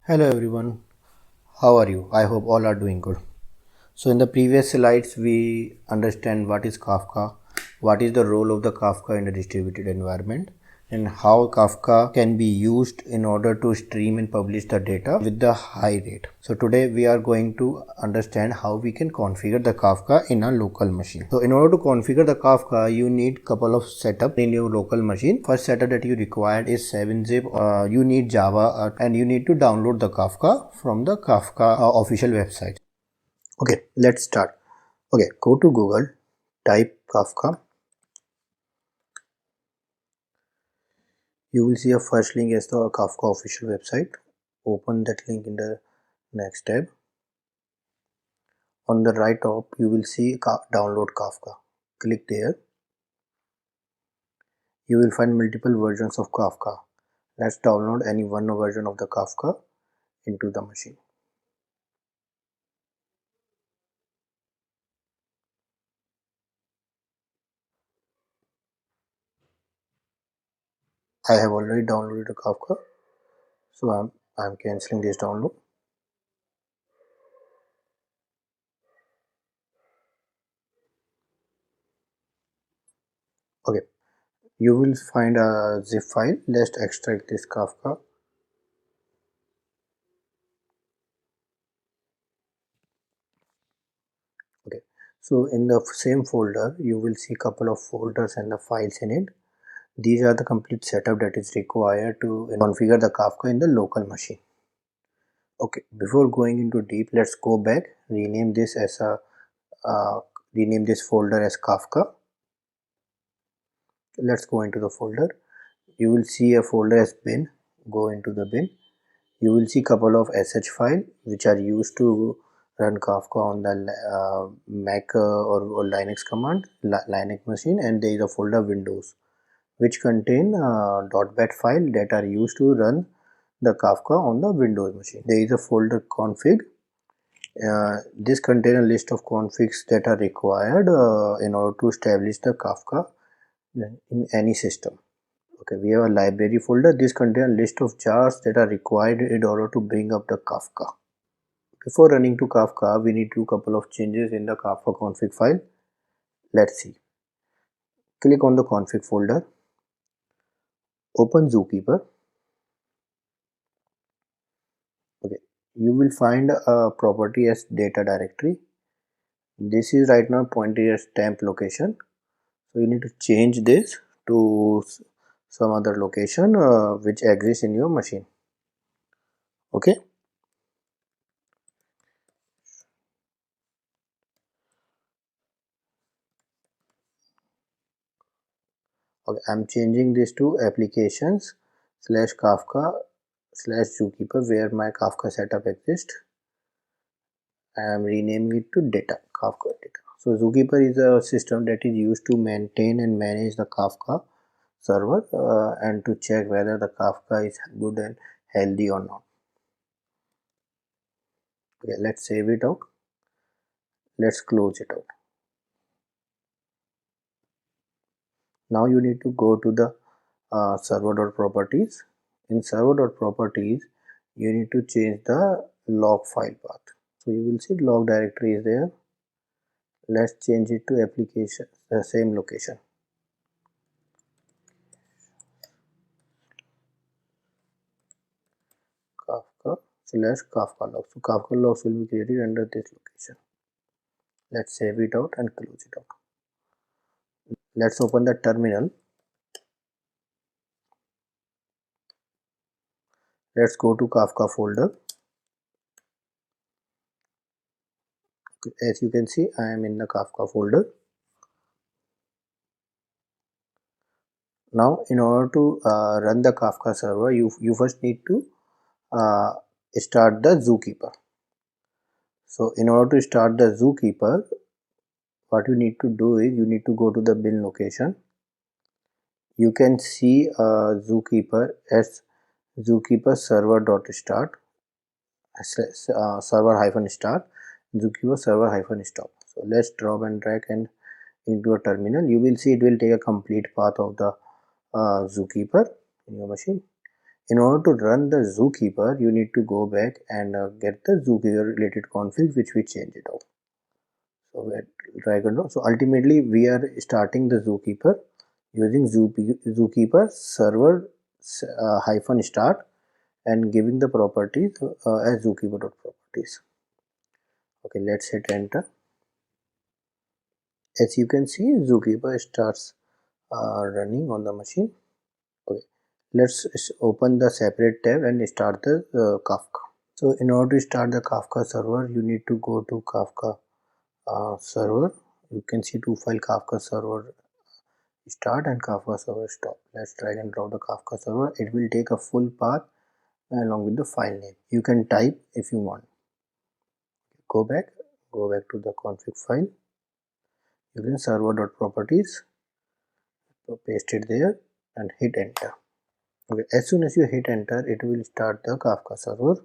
Hello everyone, how are you? I hope all are doing good. So in the previous slides we understand what is Kafka, what is the role of the Kafka in a distributed environment, and how Kafka can be used in order to stream and publish the data with the high rate. So today we are going to understand how we can configure the Kafka in a local machine. So in order to configure the Kafka, you need couple of setup in your local machine. First setup that you required is 7-zip. You need Java and you need to download the Kafka from the Kafka official website. Okay, let's start. Okay, go to Google, type Kafka. You will see a first link as the Kafka official website. Open that link in the next tab. On the right top, you will see download Kafka. Click there. You will find multiple versions of Kafka. Let's download any one version of the Kafka into the machine. I have already downloaded the Kafka, so I'm canceling this download. Okay, you will find a zip file. Let's extract this Kafka. Okay, so in the same folder you will see couple of folders and the files in it. These are the complete setup that is required to configure the Kafka in the local machine. Okay, before going into deep, let's go back, rename this as a uh, rename this folder as Kafka. Let's go into the folder. You will see a folder as bin. Go into the bin. You will see couple of sh file which are used to run Kafka on the Mac or Linux command Linux machine, and there is a folder Windows which contain .bat file that are used to run the Kafka on the Windows machine. There is a folder config. This contains a list of configs that are required in order to establish the Kafka in any system. Okay, we have a library folder. This contains a list of jars that are required in order to bring up the Kafka. Before running to Kafka, we need to do couple of changes in the Kafka config file. Let's see. Click on the config folder. Open Zookeeper. Okay, you will find a property as data directory. This is right now pointed as temp location. So you need to change this to some other location which exists in your machine. Okay. Okay, I'm changing this to applications slash Kafka slash Zookeeper where my Kafka setup exists. I am renaming it to data, Kafka data. So Zookeeper is a system that is used to maintain and manage the Kafka server and to check whether the Kafka is good and healthy or not. Okay, let's save it out. Let's close it out. Now you need to go to the server.properties. In server.properties, you need to change the log file path. So you will see log directory is there. Let's change it to application, the same location. Kafka slash Kafka log. So Kafka logs will be created under this location. Let's save it out and close it out. Let's open the terminal. Let's go to Kafka folder. As you can see, I am in the Kafka folder. Now in order to run the Kafka server, you first need to uh, start the Zookeeper. So in order to start the Zookeeper, what you need to do is you need to go to the bin location. You can see Zookeeper as Zookeeper server.start server hyphen start Zookeeper server hyphen stop. So let's drop and drag and into a terminal. You will see it will take a complete path of the Zookeeper in your machine. In order to run the Zookeeper, you need to go back and get the Zookeeper related config which we changed it out. So drag and drop. So ultimately we are starting the Zookeeper using Zookeeper server hyphen start and giving the properties as Zookeeper.properties. Okay, let's hit enter. As you can see, Zookeeper starts running on the machine. Okay, let's open the separate tab and start the Kafka. So in order to start the Kafka server, you need to go to Kafka server. You can see two file, Kafka server start and Kafka server stop. Let's drag and drop the Kafka server. It will take a full path along with the file name. You can type if you want. Go back to the config file. You can server.properties, so paste it there and hit enter. Okay, as soon as you hit enter, it will start the Kafka server.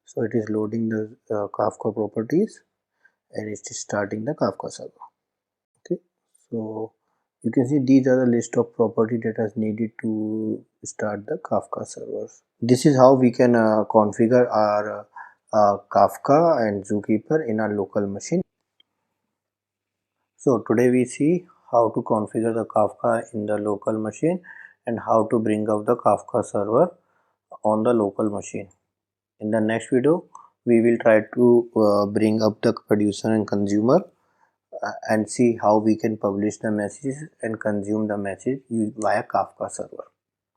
So it is loading the Kafka properties and it is starting the Kafka server. Okay, so you can see these are the list of property that is needed to start the Kafka servers. This is how we can configure our Kafka and Zookeeper in our local machine. So today we see how to configure the Kafka in the local machine and how to bring up the Kafka server on the local machine. In the next video, we will try to bring up the producer and consumer and see how we can publish the messages and consume the message via Kafka server.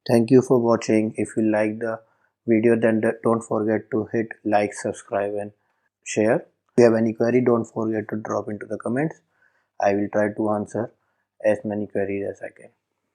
Thank you for watching. If you like the video, then don't forget to hit like, subscribe and share. If you have any query, don't forget to drop into the comments. I will try to answer as many queries as I can.